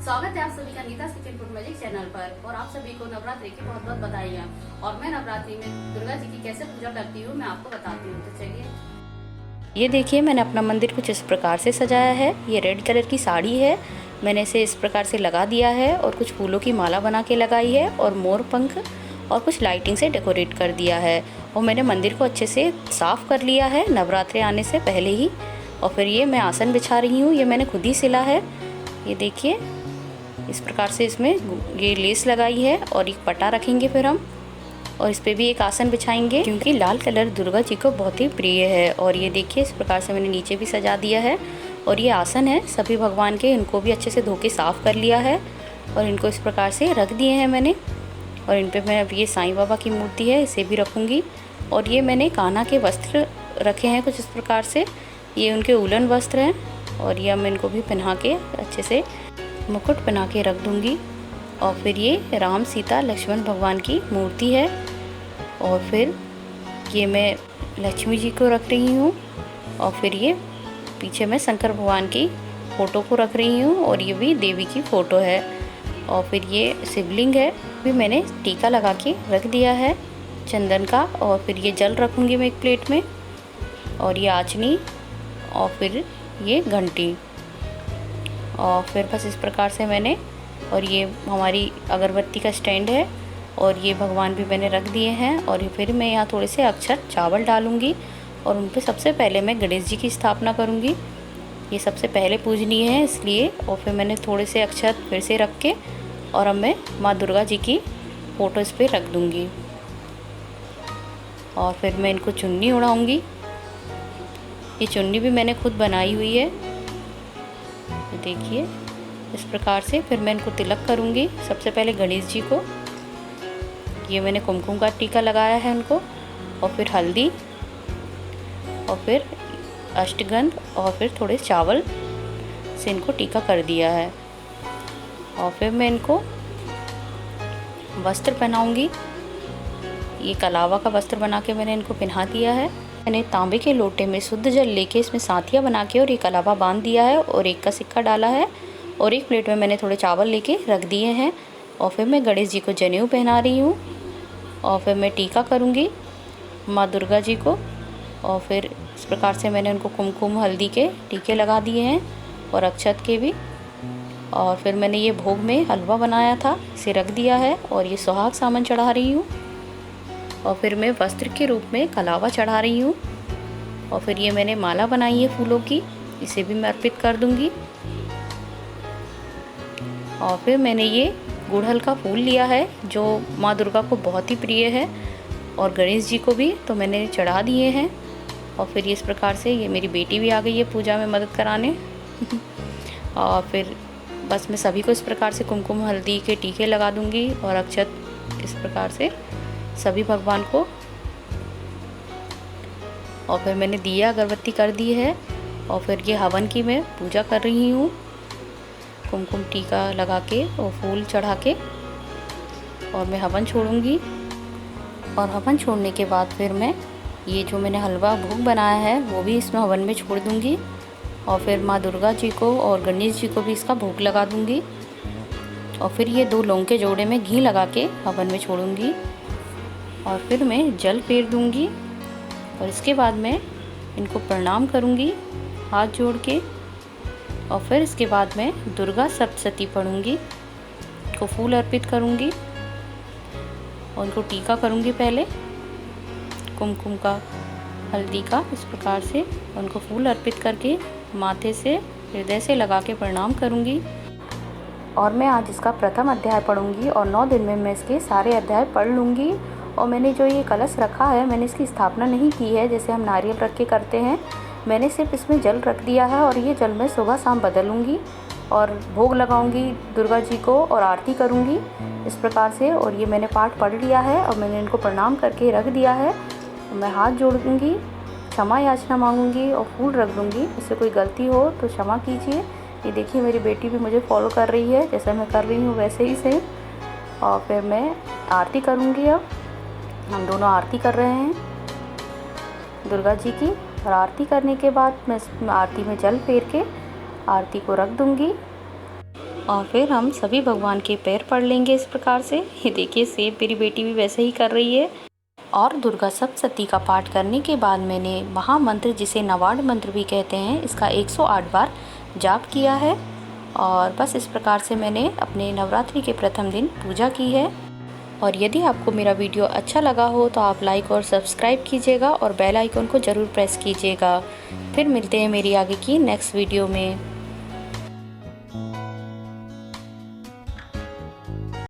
स्वागत है आप सभी का नीता's किचन फूड मैजिक चैनल पर। और आप सभी को नवरात्रि की बहुत बहुत बधाइयाँ। और मैं नवरात्रि में दुर्गा जी की कैसे पूजा करती हूँ मैं आपको बताती हूँ। तो चलिए, ये देखिए मैंने अपना मंदिर कुछ इस प्रकार से सजाया है। ये रेड कलर की साड़ी है, मैंने इसे इस प्रकार से लगा दिया है और कुछ फूलों की माला बना के लगाई है और मोर पंख और कुछ लाइटिंग से डेकोरेट कर दिया है। और मैंने मंदिर को अच्छे से साफ़ कर लिया है नवरात्रि आने से पहले ही। और फिर ये मैं आसन बिछा रही हूँ, ये मैंने खुद ही सिला है। ये देखिए इस प्रकार से इसमें ये लेस लगाई है और एक पटा रखेंगे फिर हम, और इस पे भी एक आसन बिछाएंगे क्योंकि लाल कलर दुर्गा जी को बहुत ही प्रिय है। और ये देखिए इस प्रकार से मैंने नीचे भी सजा दिया है। और ये आसन है सभी भगवान के, इनको भी अच्छे से धो के साफ़ कर लिया है और इनको इस प्रकार से रख दिए हैं मैंने। और इन पे मैं अब ये साईं बाबा की मूर्ति है, इसे भी रखूँगी। और ये मैंने कान्हा के वस्त्र रखे हैं कुछ इस प्रकार से, ये उनके उलन वस्त्र हैं। और ये मैं इनको भी पहना के अच्छे से मुकुट बना के रख दूँगी। और फिर ये राम सीता लक्ष्मण भगवान की मूर्ति है। और फिर ये मैं लक्ष्मी जी को रख रही हूँ। और फिर ये पीछे मैं शंकर भगवान की फ़ोटो को रख रही हूँ और ये भी देवी की फ़ोटो है। और फिर ये शिवलिंग है, भी मैंने टीका लगा के रख दिया है चंदन का। और फिर ये जल रखूँगी मैं एक प्लेट में, और ये आचनी, और फिर ये घंटी। और फिर बस इस प्रकार से मैंने, और ये हमारी अगरबत्ती का स्टैंड है और ये भगवान भी मैंने रख दिए हैं। और फिर मैं यहाँ थोड़े से अक्षत चावल डालूँगी और उन पर सबसे पहले मैं गणेश जी की स्थापना करूँगी। ये सबसे पहले पूजनीय है इसलिए। और फिर मैंने थोड़े से अक्षत फिर से रख के और अब मैं माँ दुर्गा जी की फ़ोटो इस पर रख दूँगी। और फिर मैं इनको चुन्नी उड़ाऊँगी। ये चुन्नी भी मैंने खुद बनाई हुई है, देखिए इस प्रकार से। फिर मैं इनको तिलक करूँगी सबसे पहले गणेश जी को। ये मैंने कुमकुम का टीका लगाया है उनको, और फिर हल्दी, और फिर अष्टगंध, और फिर थोड़े चावल से इनको टीका कर दिया है। और फिर मैं इनको वस्त्र पहनाऊँगी। ये कलावा का वस्त्र बना के मैंने इनको पहना दिया है। मैंने तांबे के लोटे में शुद्ध जल लेके इसमें साथिया बना के और ये कलावा बांध दिया है और एक का सिक्का डाला है। और एक प्लेट में मैंने थोड़े चावल लेके रख दिए हैं। और फिर मैं गणेश जी को जनेऊ पहना रही हूँ। और फिर मैं टीका करूँगी माँ दुर्गा जी को। और फिर इस प्रकार से मैंने उनको कुमकुम हल्दी के टीके लगा दिए हैं और अक्षत के भी। और फिर मैंने ये भोग में हलवा बनाया था, इसे रख दिया है। और ये सुहाग सामन चढ़ा रही हूँ। और फिर मैं वस्त्र के रूप में कलावा चढ़ा रही हूँ। और फिर ये मैंने माला बनाई है फूलों की, इसे भी मैं अर्पित कर दूँगी। और फिर मैंने ये गुड़हल का फूल लिया है जो माँ दुर्गा को बहुत ही प्रिय है और गणेश जी को भी, तो मैंने चढ़ा दिए हैं। और फिर ये इस प्रकार से, ये मेरी बेटी भी आ गई है पूजा में मदद कराने। और फिर बस मैं सभी को इस प्रकार से कुमकुम हल्दी के टीके लगा दूँगी और अक्षत इस प्रकार से सभी भगवान को। और फिर मैंने दिया अगरबत्ती कर दी है। और फिर ये हवन की मैं पूजा कर रही हूँ, कुमकुम टीका लगा के और फूल चढ़ा के। और मैं हवन छोड़ूंगी। और हवन छोड़ने के बाद फिर मैं ये जो मैंने हलवा भोग बनाया है वो भी इसमें हवन में छोड़ दूंगी। और फिर माँ दुर्गा जी को और गणेश जी को भी इसका भोग लगा दूंगी। और फिर ये 2 लौंग के जोड़े में घी लगा के हवन में छोड़ूंगी। और फिर मैं जल फेर दूंगी। और इसके बाद मैं इनको प्रणाम करूंगी हाथ जोड़ के। और फिर इसके बाद मैं दुर्गा सप्तशती पढ़ूंगी, को फूल अर्पित करूंगी और उनको टीका करूंगी पहले कुमकुम का हल्दी का इस प्रकार से। उनको फूल अर्पित करके माथे से हृदय से लगा के प्रणाम करूंगी। और मैं आज इसका प्रथम अध्याय पढ़ूंगी और 9 दिन में मैं इसके सारे अध्याय पढ़ लूँगी। और मैंने जो ये कलश रखा है मैंने इसकी स्थापना नहीं की है जैसे हम नारियल रख के करते हैं। मैंने सिर्फ इसमें जल रख दिया है और ये जल मैं सुबह शाम बदलूँगी और भोग लगाऊंगी दुर्गा जी को और आरती करूँगी इस प्रकार से। और ये मैंने पाठ पढ़ लिया है और मैंने इनको प्रणाम करके रख दिया है। मैं हाथ जोड़ूँगी, क्षमा याचना मांगूंगी और फूल रख दूँगी। इससे कोई गलती हो तो क्षमा कीजिए। ये देखिए मेरी बेटी भी मुझे फॉलो कर रही है, जैसा मैं कर रही हूँ वैसे ही सेम। और फिर मैं आरती करूँगी। अब हम दोनों आरती कर रहे हैं दुर्गा जी की। और आरती करने के बाद मैं आरती में जल फेर के आरती को रख दूँगी। और फिर हम सभी भगवान के पैर पढ़ लेंगे इस प्रकार से। ये देखिए सेम मेरी बेटी भी वैसे ही कर रही है। और दुर्गा सप्तशती का पाठ करने के बाद मैंने महामंत्र, जिसे नवाड मंत्र भी कहते हैं, इसका 108 बार जाप किया है। और बस इस प्रकार से मैंने अपने नवरात्रि के प्रथम दिन पूजा की है। और यदि आपको मेरा वीडियो अच्छा लगा हो तो आप लाइक और सब्सक्राइब कीजिएगा और बेल आइकन को ज़रूर प्रेस कीजिएगा। फिर मिलते हैं मेरी आगे की नेक्स्ट वीडियो में।